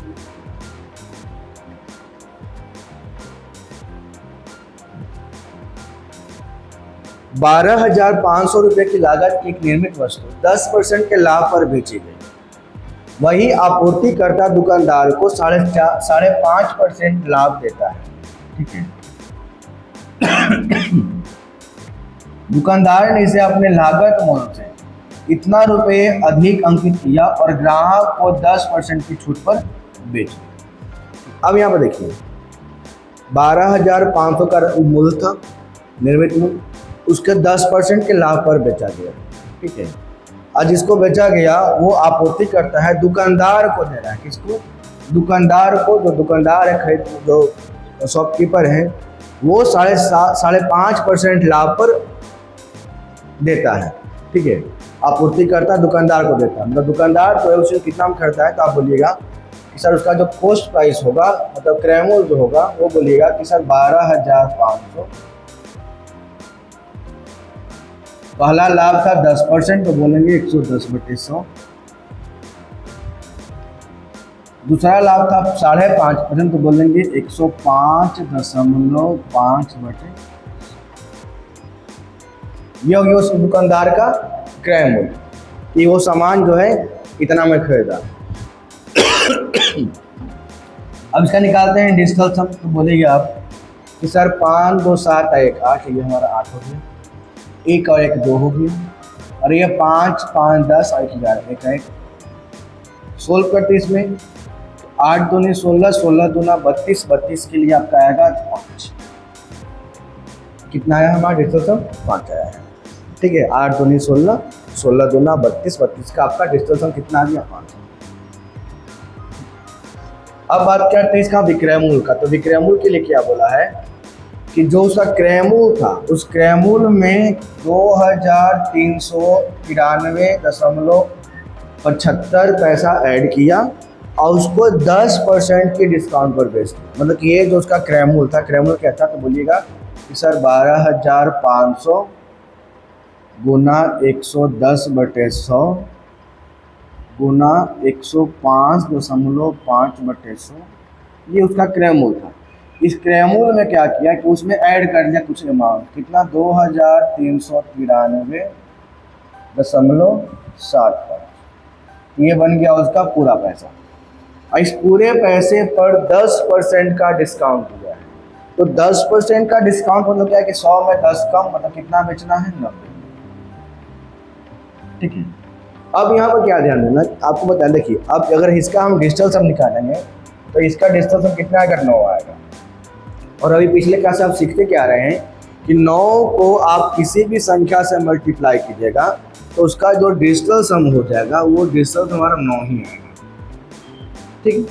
₹12,500 की लागत की एक निर्मित वस्तु 10% के लाभ पर बेची गई, वही आपूर्तिकर्ता दुकानदार को 5.5% लाभ देता है। ठीक है, दुकानदार ने इसे अपने लागत मूल्य से इतना रुपये अधिक अंकित किया और ग्राहक को 10% की छूट पर बेच दिया। अब यहाँ पर देखिए 12,500 का मूल्य था, निर्मित मूल्य, उसके 10% के लाभ पर बेचा गया। ठीक है, और जिसको बेचा गया वो आपूर्ति करता है, दुकानदार को दे रहा है। किसको? दुकानदार को। जो दुकानदार है, खरीद जो शॉपकीपर है, वो 5.5% लाभ पर देता है। ठीक है, आपूर्ति करता है, दुकानदार को देता है। मतलब दुकानदार तो है, उसे कितना में खरीदता है, तो आप बोलिएगा कि सर उसका जो कॉस्ट प्राइस होगा, मतलब क्रय जो होगा, वो बोलिएगा कि सर 12,500। पहला लाभ था 10%, तो बोलेंगे 110/100। दूसरा लाभ था 5.5%, तो बोलेंगे 105.5/। ये हो गया उस दुकानदार का क्रय मूल्य, कि वो सामान जो है इतना में खरीदा। अब इसका निकालते हैं डिजिटल सम। तो बोलेंगे आप कि सर 5 2 7 1 8, ये हमारा 8 हो गया, 1 और 1 2 हो गया, और ये 5 5 10 और 1 11, 1 1 सोल्व करते इसमें। 8 दूनी 16, 16 दूना 32, 32 के लिए आपका आएगा 5। कितना आया हमारा डिजिटल सम? 5 आया है। ठीक है, 8 दूनी 16, 16 दूना 32, 32 का आपका डिजिटल सम कितना आ गया? 5। अब बात करते हैं इसका विक्रय मूल्य का। तो विक्रय मूल्य के लिए क्या बोला है कि जो उसका क्रय मूल्य था, उस क्रय मूल्य में 2393.75 पैसा ऐड किया और उसको 10% के डिस्काउंट पर बेच दिया। मतलब कि ये जो उसका क्रय मूल्य था, क्रय मूल्य क्या था, तो बोलिएगा कि सर 12,500 गुना 110/100 गुना 105.5/100, ये उसका क्रय मूल्य था। इस क्रय मूल्य में क्या किया कि उसमें ऐड कर दिया कुछ अमाउंट। कितना? 2393.75। ये बन गया उसका पूरा पैसा। और इस पूरे पैसे पर 10% का डिस्काउंट दिया है। तो 10% का डिस्काउंट मतलब क्या है कि 100 में 10 कम, मतलब कितना बेचना है? 90। ठीक है, अब यहाँ पर क्या ध्यान देना, आपको बता देखिए, अब अगर इसका हम डिजिटल सम निकालेंगे तो इसका डिजिटल सम कितना आएगा? 9 आएगा। और अभी पिछले क्लास से आप सीखते क्या रहे हैं कि 9 को आप किसी भी संख्या से मल्टीप्लाई कीजिएगा तो उसका जो डिजिटल सम हो जाएगा वो डिजिटल सम हमारा 9 ही आएगा। ठीक,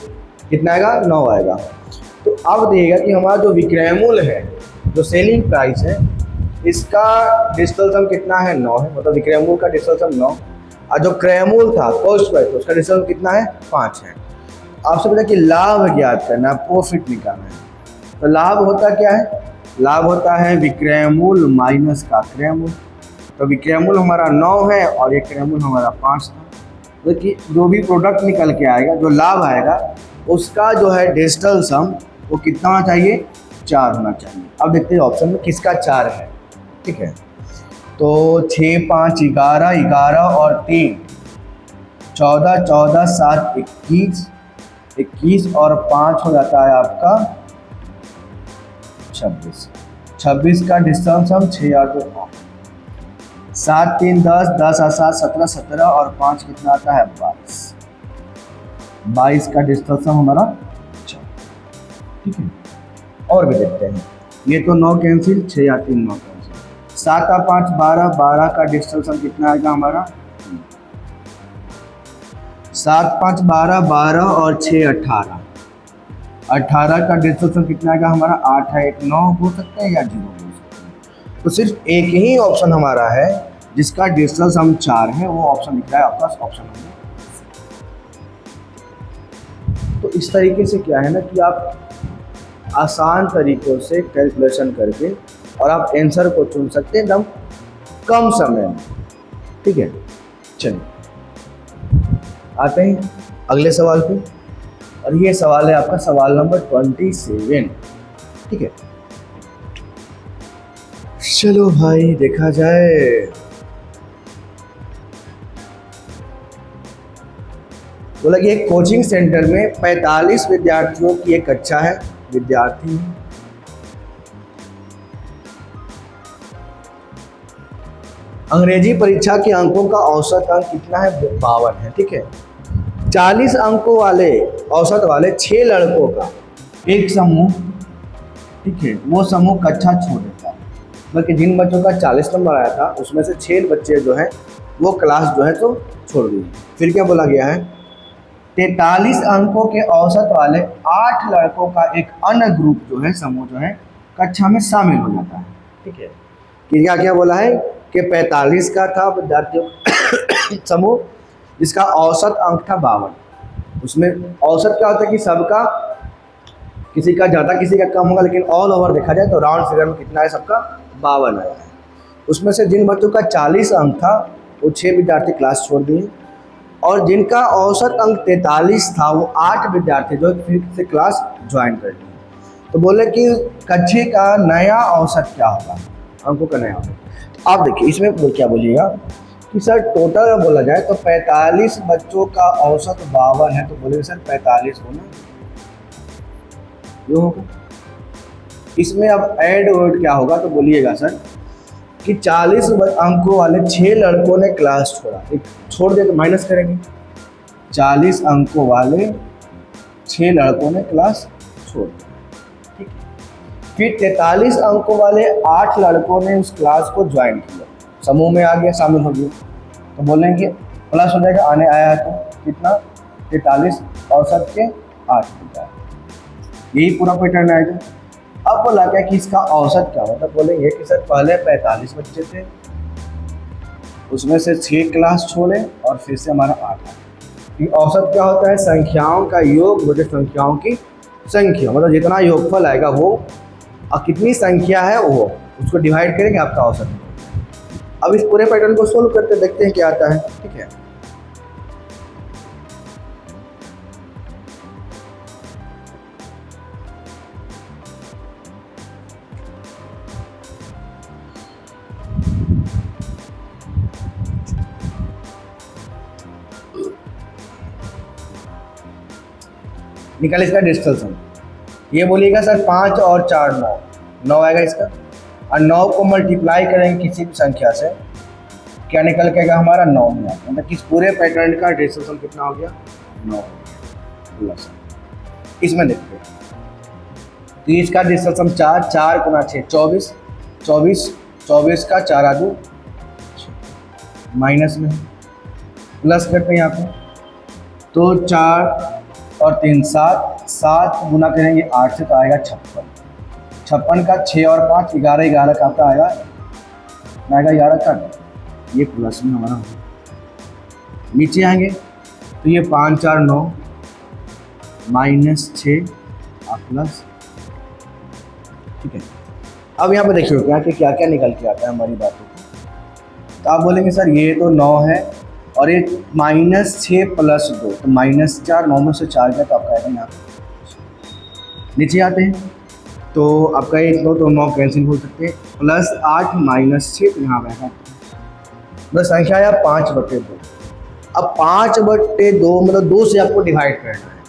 कितना आएगा? 9 आएगा। तो अब देखिएगा कि हमारा जो विक्रय मूल्य है, जो सेलिंग प्राइस है, इसका डिजिटल सम कितना है? 9 है। मतलब विक्रय मूल्य का डिजिटल सम 9, और जो क्रय मूल्य था कॉस्ट प्राइस, उसका डिजिटल सम कितना है? 5 है। आपसे पता कि लाभ ज्ञात करना है, प्रॉफिट निकालना है। तो लाभ होता क्या है? लाभ होता है विक्रय मूल्य माइनस का क्रय मूल्य। तो विक्रय मूल्य हमारा 9 है और ये क्रय मूल्य हमारा 5 था। तो कि जो भी प्रोडक्ट निकल के आएगा, जो लाभ आएगा, उसका जो है डिजिटल सम वो कितना होना चाहिए? 4 होना चाहिए। अब देखते हैं ऑप्शन में किसका 4 है। ठीक है, तो 6 5 11, 11 और 3 14, 14 7 21, 21 और 5 हो जाता है आपका 26। 26 का डिजिटल सम 6 8 2 9, 7 3 10, 10 और 7 17, 17 और 5 कितना आता है? 22। 22 का डिजिटल सम हमारा 4। ठीक है, और भी देखते हैं। ये तो 9 कैंसिल, 6 या 3 9 कैंसिल, 7 और 5 12, 12 का डिजिटल सम कितना आएगा हमारा? 7 5 12, 12 और 6 18, 18 का डिजिटल सम कितना आएगा हमारा? 8 है, 1 9 हो सकता है या 0 हो सकता है। तो सिर्फ एक ही ऑप्शन हमारा है जिसका डिजिटल सम 4 है, वो ऑप्शन दिख रहा है आपका ऑप्शन नंबर। तो इस तरीके से क्या है ना कि आप आसान तरीक़ों से कैलकुलेशन करके और आप आंसर को चुन सकते हैं एकदम कम समय में। ठीक है, चलिए आते हैं अगले सवाल पे, और ये सवाल है आपका सवाल नंबर 27। ठीक है, चलो भाई देखा जाए। बोला कि एक कोचिंग सेंटर में 45 विद्यार्थियों की एक कक्षा है, विद्यार्थी हैं। अंग्रेजी परीक्षा के अंकों का औसत अंक कितना है? 52 है। ठीक है, 40 अंकों वाले औसत वाले 6 लड़कों का एक समूह, ठीक है, वो समूह कक्षा छोड़ देता है। बल्कि जिन बच्चों का 40 नंबर आया था उसमें से 6 बच्चे जो हैं वो क्लास जो है तो छोड़ दी। फिर क्या बोला गया है, 43 अंकों के औसत वाले 8 लड़कों का एक अन्य ग्रुप जो है, समूह जो है, कक्षा में शामिल हो जाता है। ठीक है, कि क्या क्या बोला है कि 45 का था विद्यार्थियों का समूह, जिसका औसत अंक था 52। उसमें औसत क्या होता है कि सबका, किसी का ज़्यादा किसी का कम होगा, लेकिन ऑल ओवर देखा जाए तो राउंड फिगर में कितना है, सबका 52 आया है। उसमें से जिन बच्चों का 40 अंक था वो 6 विद्यार्थी क्लास छोड़ दिए, और जिनका औसत अंक 43 था वो 8 विद्यार्थी जो फिर से क्लास ज्वाइन कर लिए। तो बोले कि कक्षा का नया औसत क्या होगा, अंकों का नया औसत। आप देखिए इसमें क्या बोलिएगा कि सर टोटल बोला जाए तो 45 बच्चों का औसत 52 है, तो बोलेंगे सर 45 गुना जो होगा। इसमें अब ऐड वर्ड क्या होगा, तो बोलिएगा सर कि 40 अंकों वाले 6 लड़कों ने क्लास छोड़ा, एक छोड़ दे तो माइनस करेंगे, 40 अंकों वाले 6 लड़कों ने क्लास छोड़ दिया। ठीक है, फिर 43 अंकों वाले 8 लड़कों ने उस क्लास को ज्वाइन किया, समूह में आ गया, शामिल हो गया। तो बोलेंगे प्लस हो जाएगा, आने आया है तो कितना, 43 औसत के 8 विद्यार्थी, यही पूरा पैटर्न आएगा। अब बोला क्या कि इसका औसत क्या होता है, बोलेंगे कि सर पहले 45 बच्चे थे, उसमें से 6 क्लास छोड़े और फिर से हमारा 8 आया। औसत क्या होता है, संख्याओं का योग बटे संख्याओं की संख्या, मतलब जितना योगफल आएगा वो और कितनी संख्या है वो, उसको डिवाइड करेंगे, आपका औसत। अब इस पूरे पैटर्न को सोल्व करके देखते हैं क्या आता है। ठीक है, निकल इसका डिजिटल सम। ये बोलिएगा सर 5 और 4 9, 9 आएगा इसका, और 9 को मल्टीप्लाई करेंगे किसी भी संख्या से, क्या निकल के आएगा हमारा 9 में। मतलब कि इस पूरे पैटर्न का डिजिटल सम कितना हो गया, 9 हो गया प्लस। इसमें देखते हैं तो इसका डिजिटल सम 4, 4 गुना 6 24, 24, 24 का 4 आदू माइनस में प्लस करते हैं यहाँ पे, तो 4 और 3 7, 7 गुना करेंगे 8 से तो आएगा 56, 56 का 6 और 5 11, 11 का आपका आएगा 11 का, ये प्लस में हमारा होगा। नीचे आएंगे तो ये 5 4 9 माइनस 6 और प्लस। ठीक है, अब यहाँ पे देखिए क्या कि क्या क्या निकल के आता है हमारी बातों को। तो आप बोलेंगे सर ये तो 9 है और ये -6 प्लस 2, तो -4, 9 में से 4 गया तो आपका आएगा यहाँ नीचे आते हैं तो आपका ये 2 तो 9 कैंसिल हो सकते हैं, +8 -6 तो यहाँ आएगा, बस संख्या आया 5/2। अब 5/2 मतलब 2 से आपको डिवाइड करना है,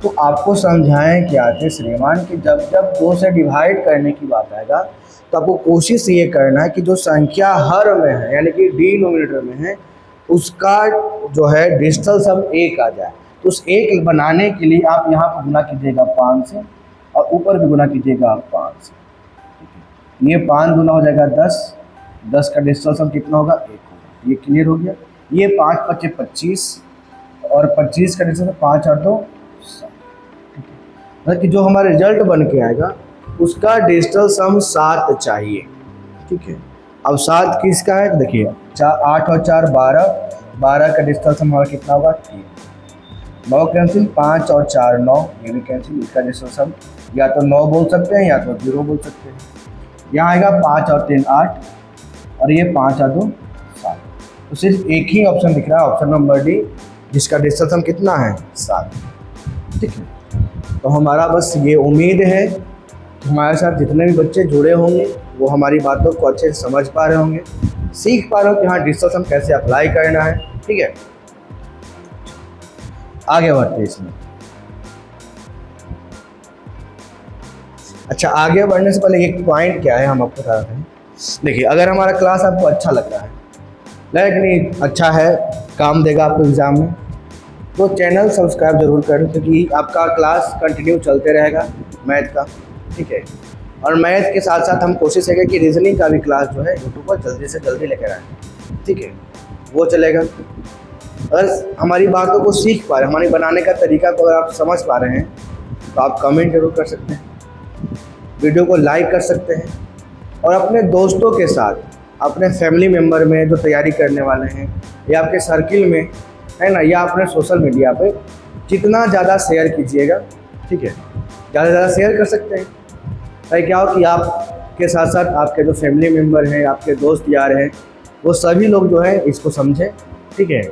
तो आपको समझाएं क्या थे श्रीमान कि जब जब 2 से डिवाइड करने की बात आएगा तो आपको कोशिश ये करना है कि जो संख्या हर में है यानी कि डिनोमिनेटर में है उसका जो है डिजिटल सम 1 आ जाए। तो उस 1 बनाने के लिए आप यहाँ पर गुना कीजिएगा 5 से और ऊपर भी गुना कीजिएगा 5 से। ये 5 गुना हो जाएगा 10, 10 का डिजिटल सम कितना होगा 1 होगा। ये क्लियर हो गया। ये 5 × 5 = 25 और 25 का डिजिटल सम 5 और 2 7। मतलब कि जो हमारा रिजल्ट बन के आएगा उसका डिजिटल सम 7 चाहिए। ठीक है, अब 7 किसका है तो देखिए 8 और 4 12, 12 का डिजिटल सम हमारा कितना होगा 3, 9 कैंसिल, 5 और 4 9, ये भी कैंसिल। इसका डिजिटल सम या तो 9 बोल सकते हैं या तो 0 बोल सकते हैं। यहाँ आएगा 5 और 3 8 और ये 5 और 2 7। तो सिर्फ एक ही ऑप्शन दिख रहा है, ऑप्शन नंबर डी, जिसका डिजिटल सम कितना है 7। ठीक है, तो हमारा बस ये उम्मीद है कि हमारे साथ जितने भी बच्चे जुड़े होंगे वो हमारी बातों को अच्छे से समझ पा रहे होंगे, सीख पा रहे हो कि हाँ डिजिटल सम कैसे अप्लाई करना है। ठीक है, आगे बढ़ते हैं इसमें। अच्छा, आगे बढ़ने से पहले एक पॉइंट क्या है हम आपको बता रहे हैं। देखिए, अगर हमारा क्लास आपको अच्छा लग रहा है, लेकिन अच्छा है, काम देगा आपको एग्ज़ाम में, तो चैनल सब्सक्राइब जरूर करें क्योंकि आपका क्लास कंटिन्यू चलते रहेगा मैथ का। ठीक है, और मैथ के साथ साथ हम कोशिश करेंगे कि रीजनिंग का भी क्लास जो है यूट्यूब पर जल्दी से जल्दी लेकर आएँ। ठीक है, वो चलेगा। अगर हमारी बातों को सीख पा रहे हैं, हमारी बनाने का तरीका को अगर आप समझ पा रहे हैं तो आप कमेंट जरूर कर सकते हैं, वीडियो को लाइक कर सकते हैं और अपने दोस्तों के साथ, अपने फैमिली मेम्बर में जो तैयारी करने वाले हैं या आपके सर्किल में है ना, या अपने सोशल मीडिया पे जितना ज़्यादा शेयर कीजिएगा, ठीक है, ज़्यादा से ज़्यादा शेयर कर सकते हैं। ताकि क्या हो कि आपके साथ साथ आपके जो फैमिली मेम्बर हैं, आपके दोस्त यार हैं, वो सभी लोग जो है इसको समझें, ठीक है,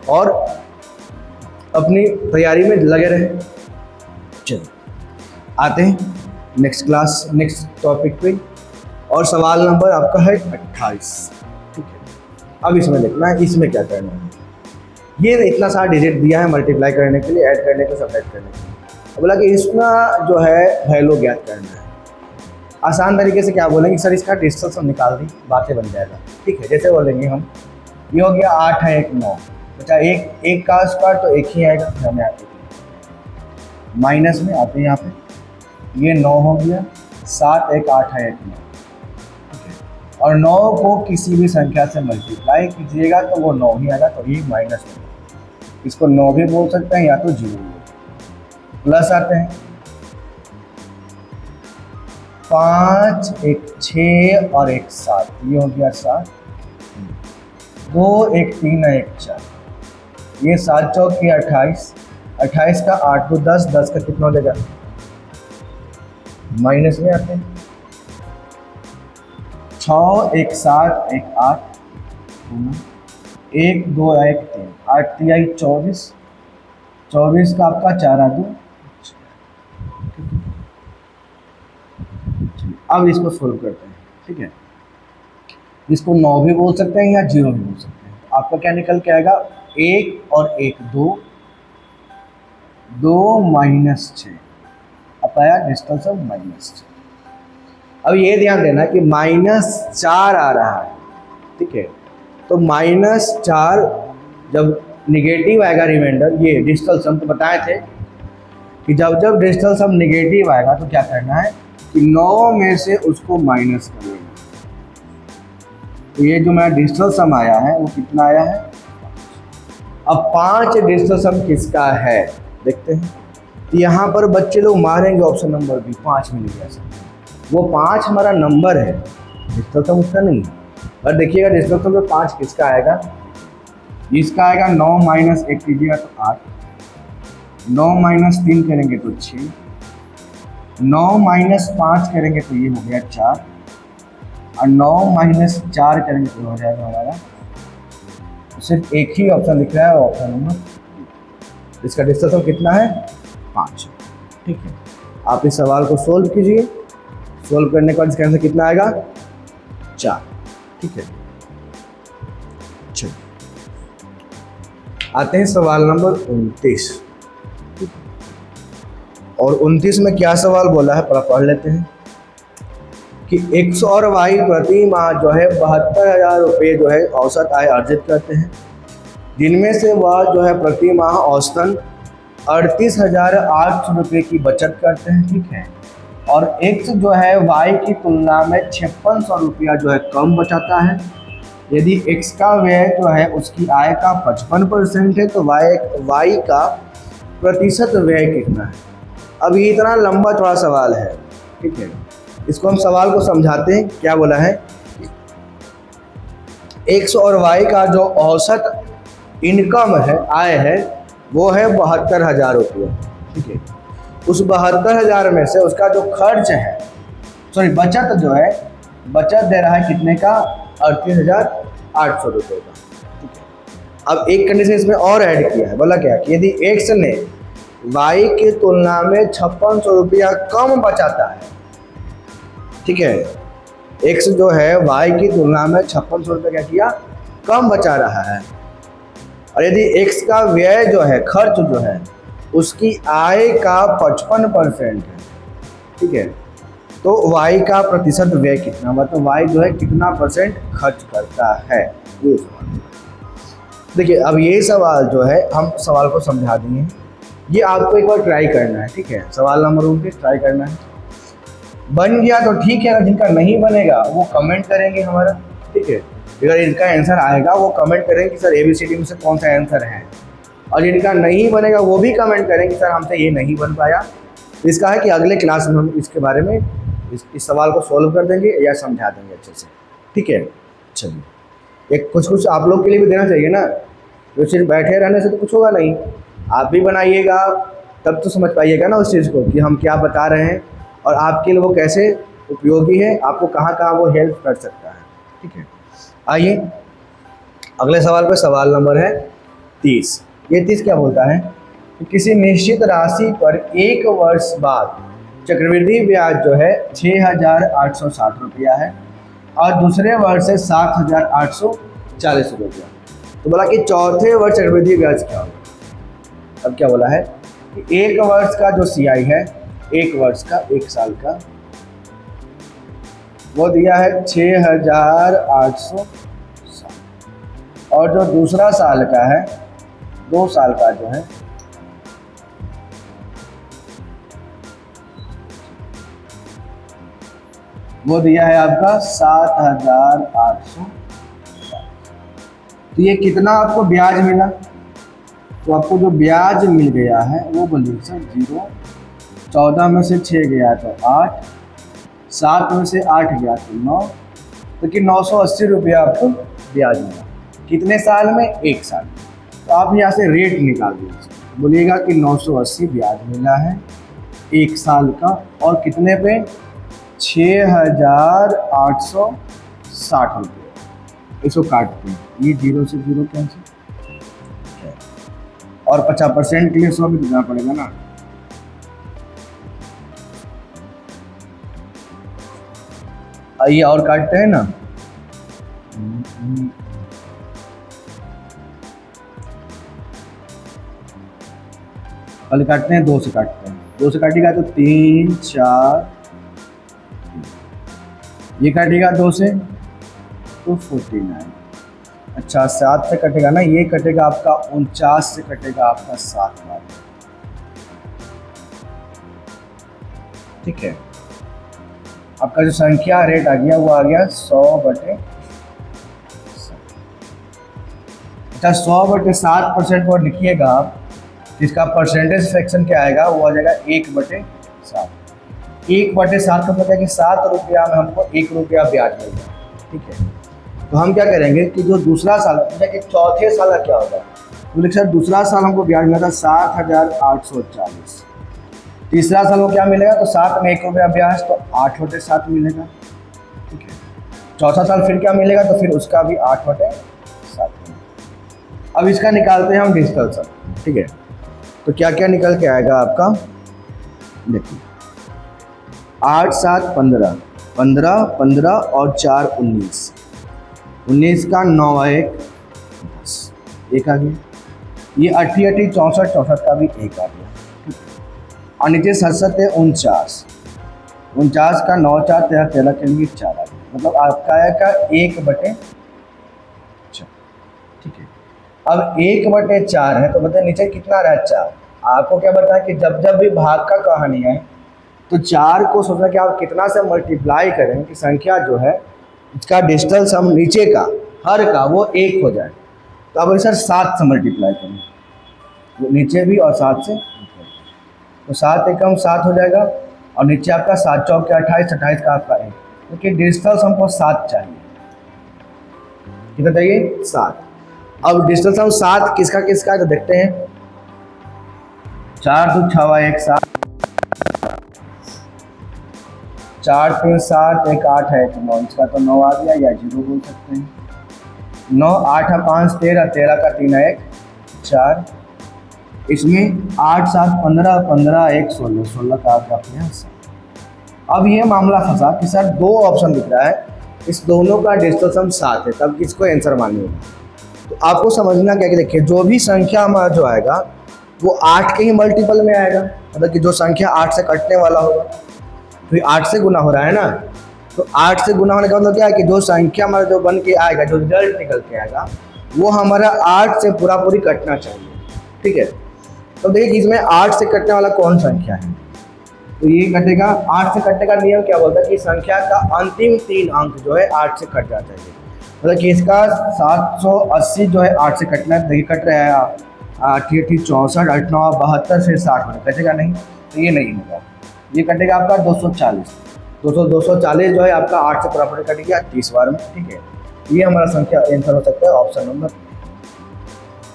और अपनी तैयारी में लगे रहें। चलिए आते हैं नेक्स्ट क्लास, नेक्स्ट टॉपिक पे, और सवाल नंबर आपका है 28, ठीक है। अब इसमें देखना है इसमें क्या करना है। ये इतना सारा डिजिट दिया है मल्टीप्लाई करने के लिए, ऐड करने के लिए, सब्ट्रैक्ट करने के लिए। बोला कि इसका जो है वैल्यू ज्ञात करना है। आसान तरीके से क्या बोलेंगे, सर इसका डिस्टेंस हम निकाल दी, बातें बन जाएगा, ठीक है। जैसे बोलेंगे हम, ये हो गया 8 है 1 9, बचा एक का स्क्वायर तो एक ही आएगा, हमें आते माइनस में आते हैं यहाँ पे, ये 9 हो गया, 7 1 8 है 1 9, ठीक है। और 9 को किसी भी संख्या से मल्टीप्लाई कीजिएगा तो वो 9 ही आएगा, तो ये माइनस में, इसको 9 भी बोल सकते हैं या तो 0 भी। प्लस आते हैं 5 1 6 और 1 7, ये हो गया 7, 2 1 3 1 4, ये 7 चौक के 28, 28 का 8 को 10, 10 का कितना हो जाएगा, माइनस में आते हैं 6 1 7 1 8, 1 2 1 3, 8 3 24, 24 का आपका 4 आ 2। अब इसको सोल्व करते हैं, ठीक है। इसको 9 भी बोल सकते हैं या 0 भी बोल सकते हैं। तो आपका क्या निकल के आएगा, 1 और 1 2, 2 -6, अब आया डिस्टेंस ऑफ -6। अब ये ध्यान देना कि -4 आ रहा है, ठीक है। तो -4 जब निगेटिव आएगा रिमाइंडर, ये डिजिटल सम तो बताए थे कि जब डिजिटल सम निगेटिव आएगा तो क्या करना है कि 9 में से उसको माइनस कर लेना। तो ये जो मेरा डिजिटल सम आया है वो कितना आया है। अब 5 डिजिटल सम किसका है देखते हैं। तो यहाँ पर बच्चे लोग मारेंगे ऑप्शन नंबर बी, 5 मिल गया सर। वो 5 हमारा नंबर है, डिजिटल सम उसका नहीं है। और देखिएगा डिजिटल सम में 5 किसका आएगा, इसका आएगा 9 - 1 कीजिएगा तो 8, 9 - 3 करेंगे तो 6, 9 - 5 करेंगे तो ये हो गया 4, और 9 - 4 करेंगे तो हो जाएगा हमारा, सिर्फ एक ही ऑप्शन दिख रहा है, ऑप्शन नंबर। इसका डिस्टेंस कितना है 5, ठीक है। आप इस सवाल को सोल्व कीजिए, सोल्व करने के बाद इसका आंसर कितना आएगा 4, ठीक है। चलिए आते हैं सवाल नंबर 29, और 29 में क्या सवाल बोला है पढ़ लेते हैं कि एक्स और वाई प्रति माह जो है 72,000 रुपये जो है औसत आय अर्जित करते हैं, जिनमें से वह जो है प्रति माह औसतन 38,800 रुपये की बचत करते हैं, ठीक है। और एक्स जो है वाई की तुलना में 5600 रुपया जो है कम बचाता है। यदि एक्स का व्यय जो है उसकी आय का 55% है तो वाई का प्रतिशत व्यय कितना है। अब ये इतना लंबा चौड़ा सवाल है, ठीक है। इसको हम सवाल को समझाते हैं। क्या बोला है, एक्स और वाई का जो औसत इनकम है, आय है, वो है 72,000 रुपये, ठीक है। उस 72,000 में से उसका जो खर्च है, बचत जो है, बचत दे रहा है कितने का, 38,800 रुपये का, ठीक है। अब एक कंडीशन इसमें और ऐड किया है, बोला क्या कि यदि एक्स ने वाई की तुलना में 5600 रुपया कम बचाता है, ठीक है। एक्स जो है वाई की तुलना में 5600 रुपया क्या किया, कम बचा रहा है। और यदि एक्स का व्यय जो है, खर्च जो है, उसकी आय का 55% है, ठीक है, तो वाई का प्रतिशत व्यय कितना, मतलब वाई जो है कितना % खर्च करता है, ये सवाल। देखिए अब ये सवाल जो है हम सवाल को समझा दिए, ये आपको एक बार ट्राई करना है, ठीक है। सवाल नंबर 29 ट्राई करना है, बन गया तो ठीक है, अगर जिनका नहीं बनेगा वो कमेंट करेंगे हमारा, ठीक है। अगर इनका आंसर आएगा वो कमेंट करें कि सर ABCD में से कौन सा आंसर है, और इनका नहीं बनेगा वो भी कमेंट करें कि सर हमसे ये नहीं बन पाया। तो इसका है कि अगले क्लास में हम इसके बारे में इस सवाल को सॉल्व कर देंगे या समझा देंगे अच्छे से, ठीक है। चलिए, एक कुछ आप लोग के लिए भी देना चाहिए ना, तो सिर्फ बैठे रहने से तो कुछ होगा नहीं, आप भी बनाइएगा तब तो समझ पाइएगा ना उस चीज़ को कि हम क्या बता रहे हैं और आपके लिए वो कैसे उपयोगी है, आपको कहाँ कहाँ वो हेल्प कर सकता है, ठीक है। आइए अगले सवाल पे, सवाल नंबर है 30। ये 30 क्या बोलता है कि किसी निश्चित राशि पर 1 वर्ष बाद चक्रवृद्धि ब्याज जो है 6,860 रुपया है और दूसरे वर्ष है 7,840 रुपया। तो बोला कि चौथे वर्ष चक्रवृद्धि ब्याज क्या होगा। अब क्या बोला है कि 1 वर्ष का जो CI है, 1 वर्ष का 1 साल का, वो दिया है 6,860, और जो दूसरा साल का है, 2 साल का जो है वो दिया है आपका 7,800। तो ये कितना आपको ब्याज मिला, तो आपको जो ब्याज मिल गया है वो बोलिए सर 0, 14 में से 6 गया तो 8, 7 में से 8 गया तो 9, तो कि 980 रुपया आपको ब्याज मिला। कितने साल में? 1 साल। तो आप यहाँ से रेट निकाल दीजिए, बोलिएगा कि 980 ब्याज मिला है 1 साल का, और कितने पे? 6,860 रुपये। इसको काटते हैं, ये 0 से 0 कैंसिल, और 50% के लिए 100 भी देना पड़ेगा ना। आइए और काटते हैं ना, पहले काटते हैं 2 से, काटते हैं 2 से काटेगा तो 3 4, ये काटेगा 2 से तो 49। अच्छा 7 से कटेगा ना, ये कटेगा आपका 49 से कटेगा आपका 7 बार, ठीक है। आपका जो संख्या रेट आ गया वो आ गया 100/7। अच्छा 100/7% को लिखिएगा आप, इसका परसेंटेज फ्रैक्शन क्या आएगा, वो आ जाएगा 1/7। 1/7 का मतलब है कि 7 रुपया में हमको 1 रुपया ब्याज मिलेगा, ठीक है। तो हम क्या करेंगे कि जो दूसरा साल है कि चौथे साल का क्या होगा, तो लिख सर दूसरा साल हमको ब्याज मिला था 7,840, तीसरा साल को क्या मिलेगा, तो 7 में 1 रुपया ब्याज तो 8/7 मिलेगा, ठीक है। चौथा साल फिर क्या मिलेगा, तो फिर उसका भी 8/7 मिलेगा। अब इसका निकालते हैं हम डिजिटल सम, ठीक है। तो क्या क्या निकल के आएगा आपका, देखिए 8 7 15, 15 15 और 4 19, 19 का 9 1 10, 1 आ गया। ये 8 8 64, 64 का भी 1 आ गया, और नीचे 67 है 49, 49 का 9 4 13, 13 के लिए 4 आ गया। मतलब आपका आएगा 1/4, ठीक है। अब 1/4 है तो मतलब नीचे कितना रहा, 4। आपको क्या बताया कि जब जब भी भाग का कहानी है तो 4 को सोचना कि आप कितना से मल्टीप्लाई करें कि संख्या जो है इसका डिजिटल सम नीचे का हर का वो 1 हो जाए। तो अब सर 7 से मल्टीप्लाई करें, वो नीचे भी और 7 से, तो 7 एकम 7 हो जाएगा, और नीचे आपका 7 चौक के 28, 28 का आपका 1, क्योंकि डिजिटल सम को 7 चाहिए, कितना चाहिए 7। अब डिजिटल सम 7 किसका किसका है तो देखते हैं, 4 2 6 1 7, 4 3 7 1 8 है तो 9, इसका तो 9 आ गया, या 0 बोल सकते हैं। 9 8 5 13, 13 का 3 1 4, इसमें 8 7 15, 15 1 16, 16 का आपका यहाँ 7। अब ये मामला फंसा कि सर 2 ऑप्शन दिख रहा है, इस दोनों का डिजिटल सम 7 है, तब किसको आंसर मानिएगा। तो आपको समझना क्या कि देखिए जो भी संख्या हमारा जो आएगा वो 8 के ही मल्टीपल में आएगा, मतलब कि जो संख्या 8 से कटने वाला होगा, तो 8 से गुना हो रहा है ना, तो 8 से गुना होने का मतलब क्या है कि जो संख्या हमारा जो बन के आएगा, जो रिजल्ट निकल के आएगा वो हमारा 8 से पूरी कटना चाहिए, ठीक है। तो देखिए कि इसमें 8 से कटने वाला कौन संख्या है, तो ये कटेगा। 8 से कटने का नियम क्या बोलता है कि संख्या का अंतिम 3 अंक जो है 8 से कट जाना चाहिए। मतलब कि इसका 780 जो है 8 से कटना है, देखिए कट रहा है। 8 8 64 8 9 72 फिर 60 में कटेगा नहीं, तो ये नहीं होगा। ये कटेगा आपका 240, 240 जो है आपका 8 से प्रॉपर्टी कट गया 30 बार में, ठीक है। ये हमारा संख्या आंसर हो सकता है ऑप्शन नंबर,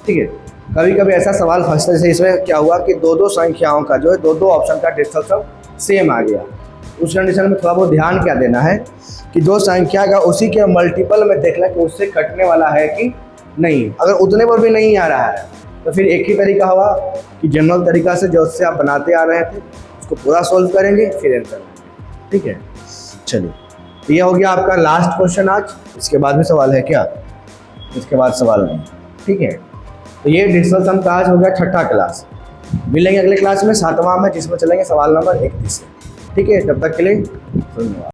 ठीक है। कभी कभी ऐसा सवाल फंसने से इसमें क्या हुआ कि दो संख्याओं का जो है दो ऑप्शन का डिजिटल सम सेम आ गया। उस कंडीशन में थोड़ा बहुत ध्यान क्या देना है कि दो संख्या का उसी के मल्टीपल में देखना कि उससे कटने वाला है कि नहीं। अगर उतने पर भी नहीं आ रहा है तो फिर एक ही तरीका हुआ कि जनरल तरीका से जो उससे आप बनाते आ रहे थे उसको पूरा सोल्व करेंगे फिर आंसर, ठीक है। चलिए, तो ये हो गया आपका लास्ट क्वेश्चन आज। इसके बाद भी सवाल है क्या? इसके बाद सवाल नहीं, ठीक है। तो ये डिजिटल सम का आज हो गया 6ठा क्लास। मिलेंगे अगले क्लास में 7वां में, जिसमें चलेंगे सवाल नंबर 31 से, ठीक है। तब तक के लिए धन्यवाद।